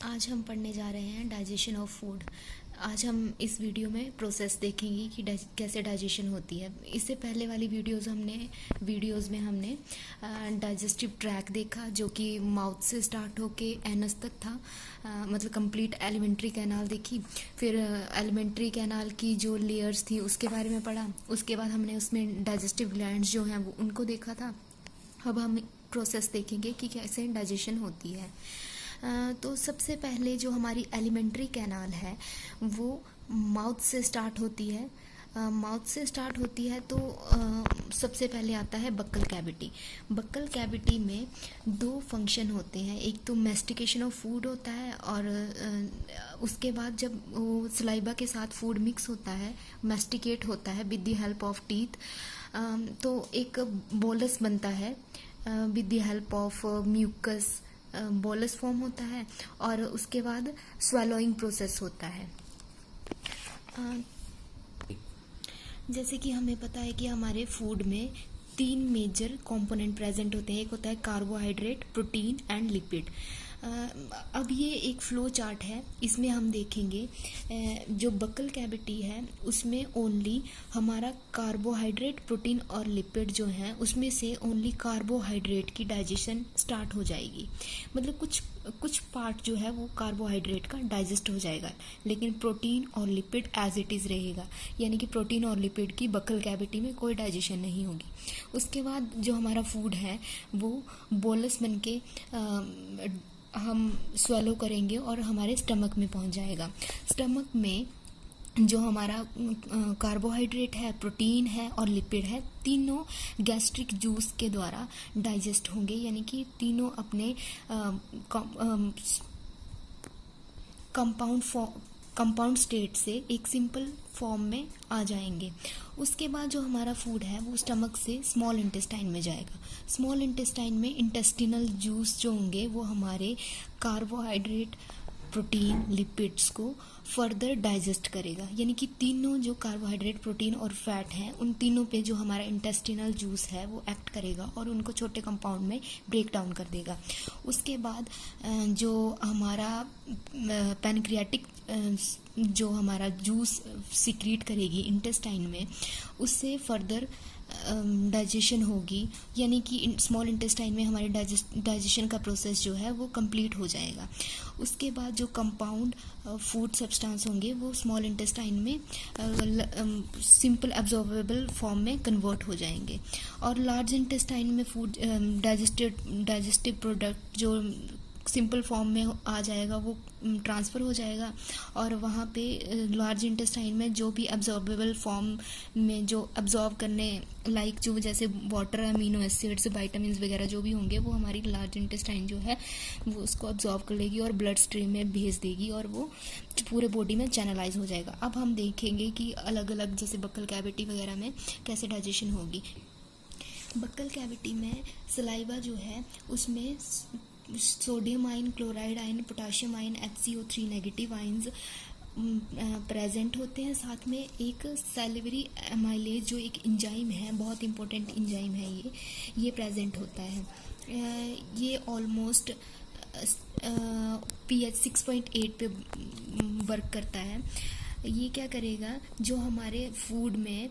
आज हम पढ़ने जा रहे हैं डाइजेशन ऑफ फूड। आज हम इस वीडियो में प्रोसेस देखेंगे कि कैसे डाइजेशन होती है। इससे पहले वाली वीडियोस में हमने डाइजेस्टिव ट्रैक देखा, जो कि माउथ से स्टार्ट होके एनस तक था। मतलब कंप्लीट एलिमेंट्री कैनाल देखी। फिर एलिमेंट्री कैनाल की जो लेयर्स थी उसके बारे में पढ़ा। उसके बाद हमने उसमें डाइजेस्टिव ग्लैंड्स जो हैं वो उनको देखा था। अब हम प्रोसेस देखेंगे कि कैसे डाइजेशन होती है। तो सबसे पहले जो हमारी एलिमेंट्री कैनाल है वो माउथ से स्टार्ट होती है। माउथ से स्टार्ट होती है तो सबसे पहले आता है बक्कल कैविटी। बक्कल कैविटी में दो फंक्शन होते हैं। एक तो मैस्टिकेशन ऑफ फूड होता है, और उसके बाद जब वो सलाइवा के साथ फूड मिक्स होता है, मैस्टिकेट होता है with the help of teeth, तो एक बोलस बनता है with the help of mucus. Bolus form होता है और उसके बाद स्वेलोइंग प्रोसेस होता है। जैसे कि हमें पता है कि हमारे फूड में तीन मेजर कंपोनेंट प्रेजेंट होते हैं। एक होता है कार्बोहाइड्रेट, प्रोटीन एंड लिपिड। अब ये एक फ्लो चार्ट है, इसमें हम देखेंगे जो बक्कल कैविटी है उसमें ओनली हमारा कार्बोहाइड्रेट, प्रोटीन और लिपिड जो हैं उसमें से ओनली कार्बोहाइड्रेट की डाइजेशन स्टार्ट हो जाएगी। मतलब कुछ पार्ट जो है वो कार्बोहाइड्रेट का डाइजेस्ट हो जाएगा, लेकिन प्रोटीन और लिपिड एज इट इज़ रहेगा। यानी कि प्रोटीन और लिपिड की बक्कल कैविटी में कोई डाइजेशन नहीं होगी। उसके बाद जो हमारा फूड है वो बोलस बन के हम स्वेलो करेंगे और हमारे स्टमक में पहुंच जाएगा। स्टमक में जो हमारा कार्बोहाइड्रेट है, प्रोटीन है और लिपिड है, तीनों गैस्ट्रिक जूस के द्वारा डाइजेस्ट होंगे। यानी कि तीनों अपने कंपाउंड स्टेट से एक सिंपल फॉर्म में आ जाएंगे। उसके बाद जो हमारा फूड है वो स्टमक से स्मॉल इंटेस्टाइन में जाएगा। स्मॉल इंटेस्टाइन में इंटेस्टिनल जूस जो होंगे वो हमारे कार्बोहाइड्रेट, प्रोटीन, लिपिड्स को फर्दर डाइजेस्ट करेगा। यानी कि तीनों जो कार्बोहाइड्रेट, प्रोटीन और फैट हैं उन तीनों पे जो हमारा इंटेस्टिनल जूस है वो एक्ट करेगा और उनको छोटे कंपाउंड में ब्रेक डाउन कर देगा। उसके बाद जो हमारा पैनक्रियाटिक जो हमारा जूस सिक्रीट करेगी इंटेस्टाइन में, उससे फर्दर डाइजेशन होगी। यानी कि स्मॉल इंटेस्टाइन में हमारे डाइजेशन का प्रोसेस जो है वो कंप्लीट हो जाएगा। उसके बाद जो कंपाउंड फूड सब्सटेंस होंगे वो स्मॉल इंटेस्टाइन में सिंपल एब्जॉर्बेबल फॉर्म में कन्वर्ट हो जाएंगे, और लार्ज इंटेस्टाइन में फूड डाइजेस्टिव प्रोडक्ट जो सिंपल फॉर्म में आ जाएगा वो ट्रांसफ़र हो जाएगा, और वहाँ पे लार्ज इंटेस्टाइन में जो भी एब्जॉर्बेबल फॉर्म में जो एब्जॉर्ब करने लाइक जो जैसे वाटर, अमीनो एसिड्स, विटामिन वगैरह जो भी होंगे वो हमारी लार्ज इंटेस्टाइन जो है वो उसको एब्जॉर्ब कर लेगी और ब्लड स्ट्रीम में भेज देगी और वो पूरे बॉडी में चैनलाइज हो जाएगा। अब हम देखेंगे कि अलग अलग जैसे बक्कल कैविटी वगैरह में कैसे डाइजेशन होगी। बक्कल कैविटी में सलाइवा जो है उसमें sodium ion, chloride ion, potassium ion, HCO3 negative ions present होते हैं। साथ में एक सैलिवरी एमाइलेज जो एक इंजाइम है, बहुत इंपॉर्टेंट इंजाइम है ये प्रेजेंट होता है। ये ऑलमोस्ट pH 6.8 पे वर्क करता है। ये क्या करेगा, जो हमारे फूड में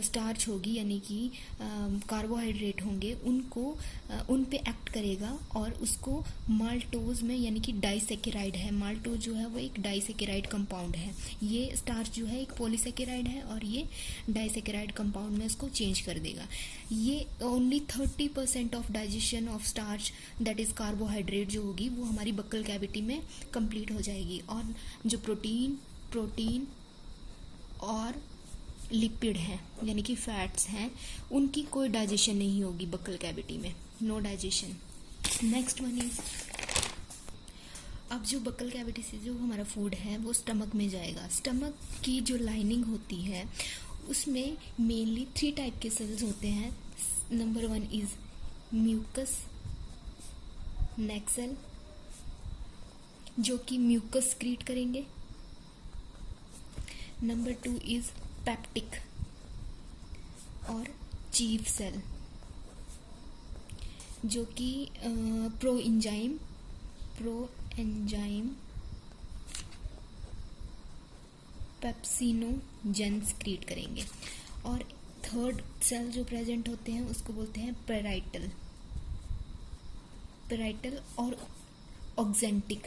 स्टार्च होगी यानी कि कार्बोहाइड्रेट होंगे उन पे एक्ट करेगा और उसको माल्टोज में, यानी कि डाइसेकेराइड है, माल्टोज जो है वो एक डाइसेकेराइड कंपाउंड है। ये स्टार्च जो है एक पॉलीसेकेराइड है और ये डाइसेकेराइड कंपाउंड में इसको चेंज कर देगा। ये only 30% of digestion of starch that is carbohydrate जो होगी वो हमारी बक्कल कैविटी में कंप्लीट हो जाएगी, और जो प्रोटीन और लिपिड हैं यानी कि फैट्स हैं उनकी कोई डाइजेशन नहीं होगी बक्कल कैविटी में, no digestion. Next one is, अब जो बक्कल कैविटी से जो हमारा फूड है वो स्टमक में जाएगा। स्टमक की जो लाइनिंग होती है उसमें मेनली 3 टाइप के सेल्स होते हैं। Number 1 is mucus neck cell जो कि म्यूकस क्रिएट करेंगे। नंबर 2 इज पेप्टिक और चीफ सेल जो कि प्रो एंजाइम पेप्सिनोजन स्क्रीट करेंगे। और थर्ड सेल जो प्रेजेंट होते हैं उसको बोलते हैं पेराइटल और ऑक्जेंटिक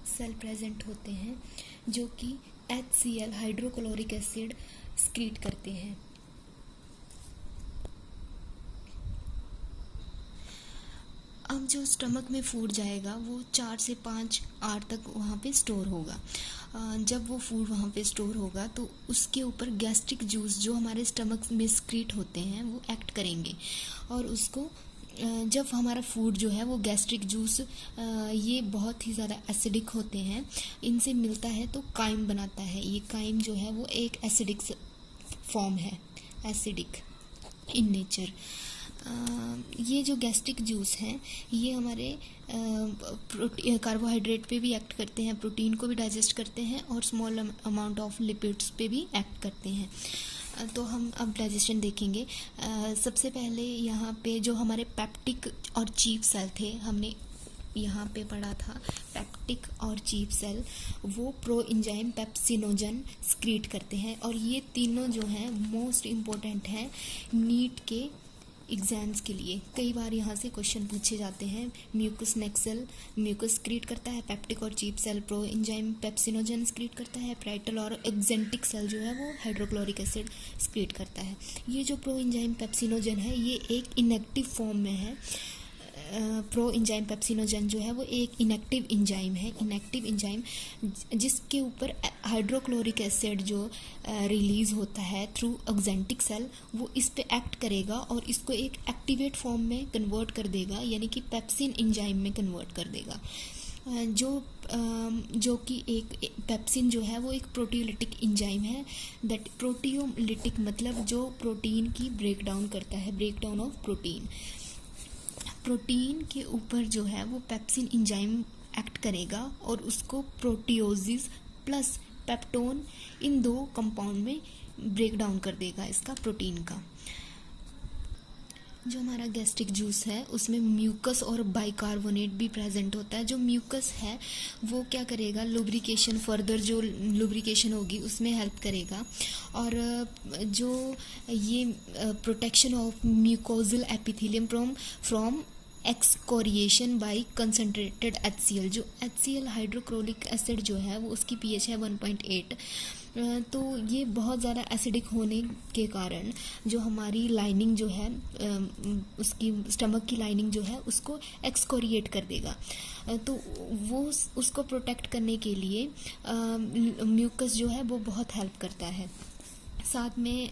सेल प्रेजेंट होते हैं जो कि HCl हाइड्रोक्लोरिक एसिड स्क्रीट करते हैं। अब जो स्टमक में फूड जाएगा वो 4 से 5 आवर तक वहाँ पे स्टोर होगा। जब वो फूड वहाँ पे स्टोर होगा तो उसके ऊपर गैस्ट्रिक जूस जो हमारे स्टमक में स्क्रीट होते हैं वो एक्ट करेंगे और उसको जब हमारा फूड जो है वो गैस्ट्रिक जूस ये बहुत ही ज़्यादा एसिडिक होते हैं, इनसे मिलता है तो काइम बनाता है। ये काइम जो है वो एक एसिडिक फॉर्म है, एसिडिक इन नेचर। ये जो गैस्ट्रिक जूस हैं ये हमारे कार्बोहाइड्रेट पे भी एक्ट करते हैं, प्रोटीन को भी डाइजेस्ट करते हैं और स्मॉल अमाउंट ऑफ लिपिड्स पे भी एक्ट करते हैं। तो हम अब डाइजेशन देखेंगे। सबसे पहले यहाँ पे जो हमारे पेप्टिक और चीफ सेल थे, हमने यहाँ पे पढ़ा था पेप्टिक और चीफ सेल, वो प्रो एंजाइम पेप्सिनोजन स्क्रीट करते हैं और ये तीनों जो हैं मोस्ट इम्पोर्टेंट हैं नीट के एग्जाम्स के लिए। कई बार यहाँ से क्वेश्चन पूछे जाते हैं। म्यूकस नेक्सल म्यूकस स्क्रीट करता है, पेप्टिक और chief cell pro enzyme pepsinogen secrete करता है, पेराइटल और एक्जेंटिक सेल जो है वो हाइड्रोक्लोरिक एसिड स्क्रीट करता है। ये जो प्रो एंजाइम पेप्सिनोजन है ये एक इनएक्टिव फॉर्म में है। प्रो एंजाइम पेप्सिनोजन जो है वो एक इनएक्टिव एंजाइम है, इनएक्टिव एंजाइम जिसके ऊपर हाइड्रोक्लोरिक एसिड जो रिलीज होता है थ्रू ऑक्जेंटिक सेल, वो इस पे एक्ट करेगा और इसको एक एक्टिवेट फॉर्म में कन्वर्ट कर देगा, यानी कि पेप्सिन एंजाइम में कन्वर्ट कर देगा। जो कि एक पेप्सिन जो है वो एक प्रोटियोलिटिक एंजाइम है। दैट प्रोटियोलिटिक मतलब जो प्रोटीन की ब्रेक डाउन करता है, ब्रेक डाउन ऑफ प्रोटीन के ऊपर जो है वो पेप्सिन एंजाइम एक्ट करेगा और उसको प्रोटियोजिस प्लस पेप्टोन इन दो कंपाउंड में ब्रेक डाउन कर देगा इसका प्रोटीन का। जो हमारा गैस्ट्रिक जूस है उसमें म्यूकस और बाइकार्बोनेट भी प्रेजेंट होता है। जो म्यूकस है वो क्या करेगा, लुब्रिकेशन, फर्दर जो लुब्रिकेशन होगी उसमें हेल्प करेगा और जो ये protection of mucosal epithelium from excoriation by concentrated HCl। जो HCl हाइड्रोक्लोरिक एसिड जो है वो उसकी pH है 1.8। तो ये बहुत ज़्यादा एसिडिक होने के कारण जो हमारी लाइनिंग जो है उसकी स्टमक की लाइनिंग जो है उसको एक्सकोरिएट कर देगा। तो वो उसको प्रोटेक्ट करने के लिए म्यूकस जो है वो बहुत हेल्प करता है। साथ में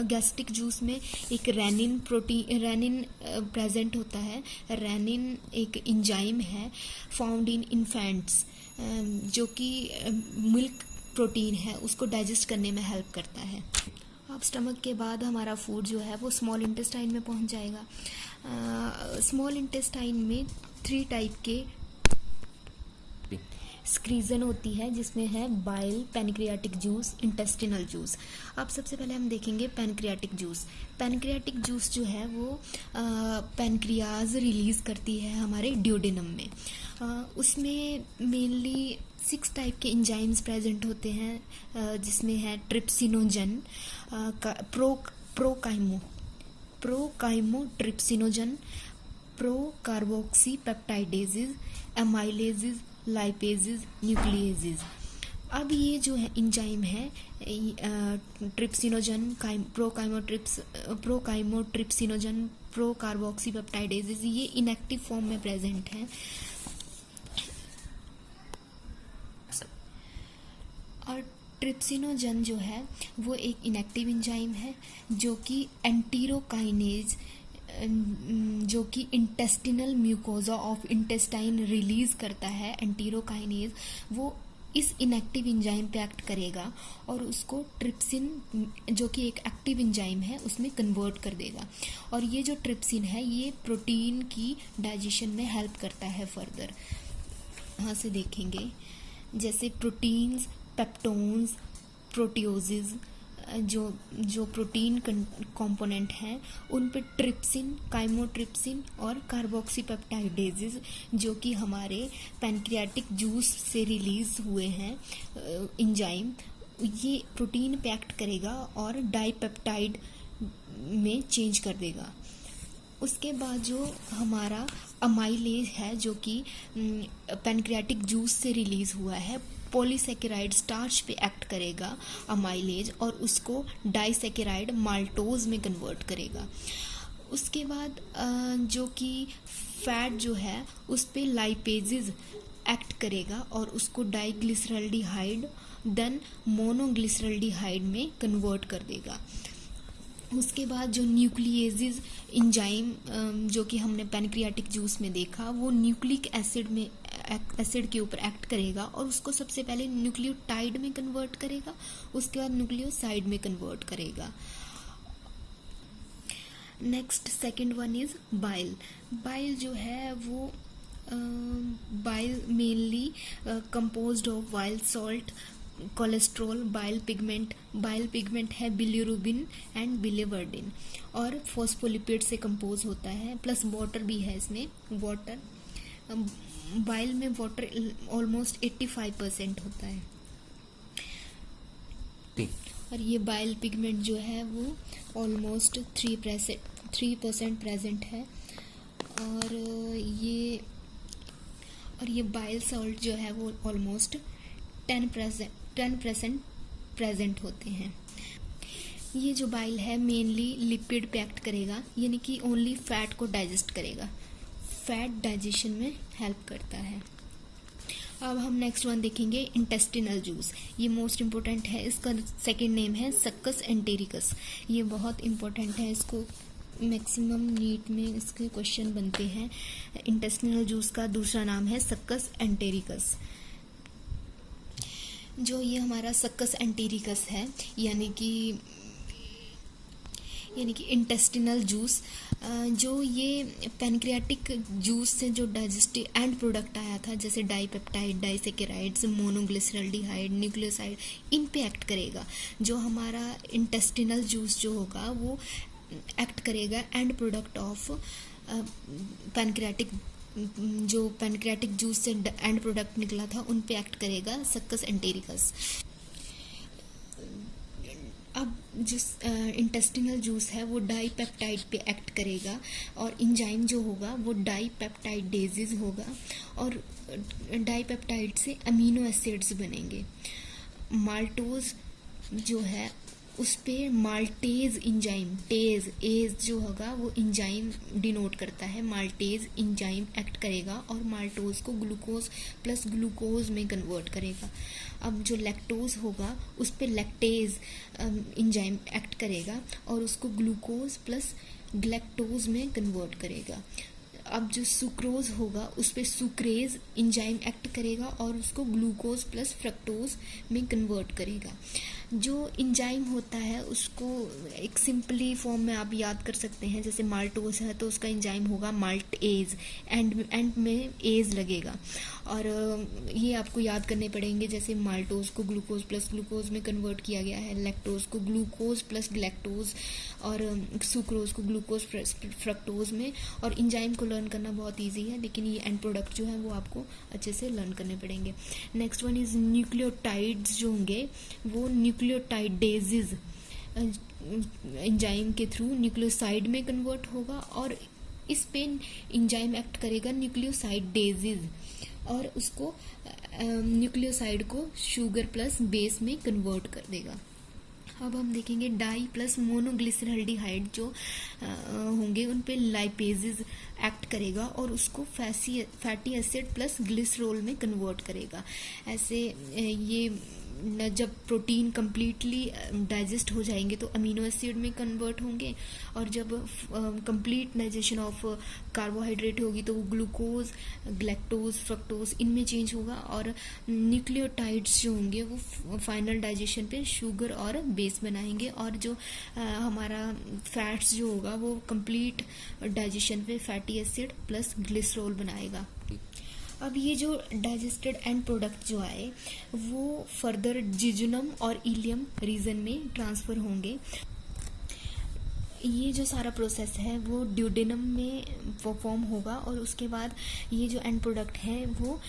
गैस्ट्रिक जूस में एक रेनिन प्रेजेंट होता है। रेनिन एक एंजाइम है फाउंड इन इन्फेंट्स जो कि मिल्क प्रोटीन है उसको डाइजेस्ट करने में हेल्प करता है। अब स्टमक के बाद हमारा फूड जो है वो स्मॉल इंटेस्टाइन में पहुंच जाएगा। स्मॉल इंटेस्टाइन में 3 टाइप के स्क्रीजन होती है जिसमें है bile, pancreatic juice, intestinal juice. अब सबसे पहले हम देखेंगे पैनक्रियाटिक जूस। पैनक्रियाटिक जूस जो है वो पैनक्रियाज रिलीज करती है हमारे ड्यूडेनम में। उसमें मेनली 6 टाइप के एंजाइम्स प्रेजेंट होते हैं जिसमें है trypsinogen, प्रोकाइमोट्रिप्सिनोजन, procarboxy peptidases, एमाइलेजेस, lipases, nucleases. अब ये जो है एंजाइम है ट्रिप्सिनोजन, प्रोकाइमोट्रिप्सिनोजन, प्रोकार्बोक्सी पेप्टाइडेजेस, ये इनएक्टिव फॉर्म में प्रेजेंट है। और ट्रिप्सिनोजन जो है वो एक इनएक्टिव एंजाइम है जो कि एंटीरोकाइनेज जो कि intestinal mucosa of intestine release करता है। एंटीरोकाइनेज वो इस इनएक्टिव एंजाइम पे एक्ट करेगा और उसको ट्रिप्सिन जो कि एक एक्टिव एंजाइम है उसमें कन्वर्ट कर देगा। और ये जो ट्रिप्सिन है ये प्रोटीन की डाइजेशन में हेल्प करता है। फर्दर यहाँ से देखेंगे जैसे प्रोटीन्स, पेप्टोन्स, प्रोटियोजेज, जो प्रोटीन कंपोनेंट हैं उन पे ट्रिप्सिन, काइमोट्रिप्सिन और कार्बोक्सीपेप्टाइडेजेस जो कि हमारे पैनक्रियाटिक जूस से रिलीज हुए हैं एंजाइम, ये प्रोटीन पे एक्ट करेगा और डाइपेप्टाइड में चेंज कर देगा। उसके बाद जो हमारा अमाइलेज है जो कि पैनक्रियाटिक जूस से रिलीज हुआ है, पॉलीसेकेराइड स्टार्च पे एक्ट करेगा अमाइलेज और उसको डाइसेकेराइड माल्टोज में कन्वर्ट करेगा। उसके बाद जो कि फैट जो है उस पे लाइपेजेस एक्ट करेगा और उसको डाइग्लिसरल्डिहाइड देन मोनोग्लिसरल्डिहाइड में कन्वर्ट कर देगा। उसके बाद जो न्यूक्लिएजेस एंजाइम जो कि हमने पैनक्रियाटिक जूस में देखा, वो न्यूक्लिक एसिड के ऊपर एक्ट करेगा और उसको सबसे पहले न्यूक्लियोटाइड में कन्वर्ट करेगा, उसके बाद न्यूक्लियोसाइड में कन्वर्ट करेगा। Next second one is bile. Bile जो है वो bile mainly composed of bile salt, cholesterol, bile pigment है बिलिरुबिन एंड बिलिवर्डिन और फॉस्फोलिपिड से कंपोज होता है, प्लस वाटर भी है इसमें। वाटर, बाइल में वाटर ऑलमोस्ट 85% होता है और ये बाइल पिगमेंट जो है वो ऑलमोस्ट 3% प्रेजेंट है और ये बाइल सॉल्ट जो है वो ऑलमोस्ट 10% प्रेजेंट होते हैं। ये जो बाइल है मेनली लिपिड पे एक्ट करेगा, यानी कि ओनली फैट को डाइजेस्ट करेगा, फैट डाइजेशन में हेल्प करता है। अब हम नेक्स्ट वन देखेंगे इंटेस्टिनल जूस। ये मोस्ट इम्पोर्टेंट है, इसका सेकंड नेम है सक्कस एंटेरिकस। ये बहुत इम्पोर्टेंट है, इसको मैक्सिमम नीट में इसके क्वेश्चन बनते हैं। इंटेस्टिनल जूस का दूसरा नाम है सक्कस एंटेरिकस। जो ये हमारा सक्कस एंटेरिकस है यानी कि इंटेस्टिनल जूस, जो ये पैनक्रियाटिक जूस से जो डाइजेस्टिव एंड प्रोडक्ट आया था जैसे डाइपेप्टाइड, डाइसेकेराइड्स, मोनोग्लिसरल्डिहाइड, न्यूक्लियोसाइड, इन पे एक्ट करेगा। जो हमारा इंटेस्टिनल जूस जो होगा वो एक्ट करेगा एंड प्रोडक्ट ऑफ पैनक्रियाटिक, जो पैनक्रियाटिक जूस से एंड प्रोडक्ट निकला था उन पे एक्ट करेगा सक्कस एंटेरिकस। अब जिस इंटेस्टिनल जूस है वो डाइपेप्टाइड पे एक्ट करेगा और एंजाइम जो होगा वो डाइपेप्टाइडेजेस होगा और डाइपेप्टाइड से अमीनो एसिड्स बनेंगे। माल्टोज जो है उस पे माल्टेज एंजाइम, एज जो होगा वो एंजाइम डिनोट करता है, माल्टेज एंजाइम एक्ट करेगा और माल्टोज को ग्लूकोज प्लस ग्लूकोज में कन्वर्ट करेगा। अब जो लैक्टोज होगा उस पे लैक्टेज एंजाइम एक्ट करेगा और उसको ग्लूकोज प्लस ग्लैक्टोज में कन्वर्ट करेगा। अब जो सुक्रोज होगा उस पे सुक्रेज एंजाइम एक्ट करेगा और उसको ग्लूकोज प्लस फ्रक्टोज में कन्वर्ट करेगा। जो एंजाइम होता है उसको एक सिंपली फॉर्म में आप याद कर सकते हैं, जैसे माल्टोज है तो उसका एंजाइम होगा माल्टेज, एंड में एज लगेगा और ये आपको याद करने पड़ेंगे। जैसे माल्टोज को ग्लूकोज प्लस ग्लूकोज में कन्वर्ट किया गया है, लैक्टोज को ग्लूकोज प्लस ग्लैक्टोज और सुक्रोज को ग्लूकोज फ्रक्टोज में। और एंजाइम को लर्न करना बहुत ईजी है, लेकिन ये एंड प्रोडक्ट जो है वो आपको अच्छे से लर्न करने पड़ेंगे। नेक्स्ट वन इज न्यूक्लियोटाइड्स जो होंगे वो न्यूक्लियोटाइडेजेस एंजाइम के थ्रू न्यूक्लियोसाइड में कन्वर्ट होगा और इस पे एंजाइम एक्ट करेगा न्यूक्लियोसाइडेजेस और उसको न्यूक्लियोसाइड को शुगर प्लस बेस में कन्वर्ट कर देगा। अब हम देखेंगे डाई प्लस मोनोग्लिसरल्डिहाइड जो होंगे उन पे लाइपेजेस एक्ट करेगा और उसको फैटी एसिड प्लस ग्लिसरॉल में कन्वर्ट करेगा। ऐसे ये जब प्रोटीन कम्प्लीटली डाइजेस्ट हो जाएंगे तो अमीनो एसिड में कन्वर्ट होंगे और जब कंप्लीट डाइजेशन ऑफ कार्बोहाइड्रेट होगी तो वो ग्लूकोज, ग्लैक्टोज, फ्रक्टोज इनमें चेंज होगा और न्यूक्लियोटाइड्स जो होंगे वो फाइनल डाइजेशन पे शुगर और बेस बनाएंगे और जो हमारा फैट्स जो होगा वो कंप्लीट डाइजेशन पे फैटी एसिड प्लस ग्लिसरॉल बनाएगा। अब ये जो डाइजेस्टेड एंड प्रोडक्ट जो आए वो फर्दर जिजुनम और इलियम रीजन में ट्रांसफ़र होंगे। ये जो सारा प्रोसेस है वो ड्यूडेनम में परफॉर्म होगा और उसके बाद ये जो एंड प्रोडक्ट है वो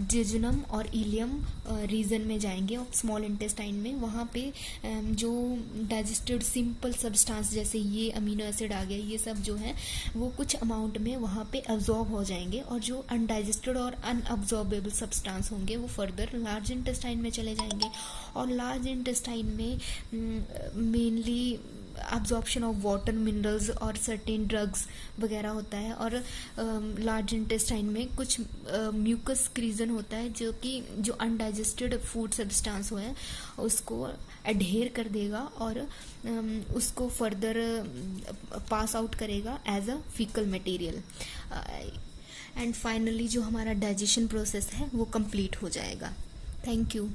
जेजुनम और इलियम रीजन में जाएंगे और स्मॉल इंटेस्टाइन में वहाँ पे जो डाइजेस्टेड सिंपल सब्सटेंस जैसे ये अमीनो एसिड आ गया, ये सब जो है वो कुछ अमाउंट में वहाँ पे अब्जॉर्ब हो जाएंगे और जो अनडाइजेस्टेड और अनअब्जॉर्बेबल सब्सटेंस होंगे वो फर्दर लार्ज इंटेस्टाइन में चले जाएंगे। और लार्ज इंटेस्टाइन में mainly absorption of water, minerals और सर्टेन ड्रग्स वगैरह होता है। और लार्ज इंटेस्टाइन में कुछ म्यूकस क्रीजन होता है जो कि जो अनडाइजेस्टेड फूड सब्सटेंस हो है उसको एडहेर कर देगा और उसको फर्दर पास आउट करेगा as a faecal material. And finally जो हमारा डाइजेशन प्रोसेस है वो कंप्लीट हो जाएगा। Thank you.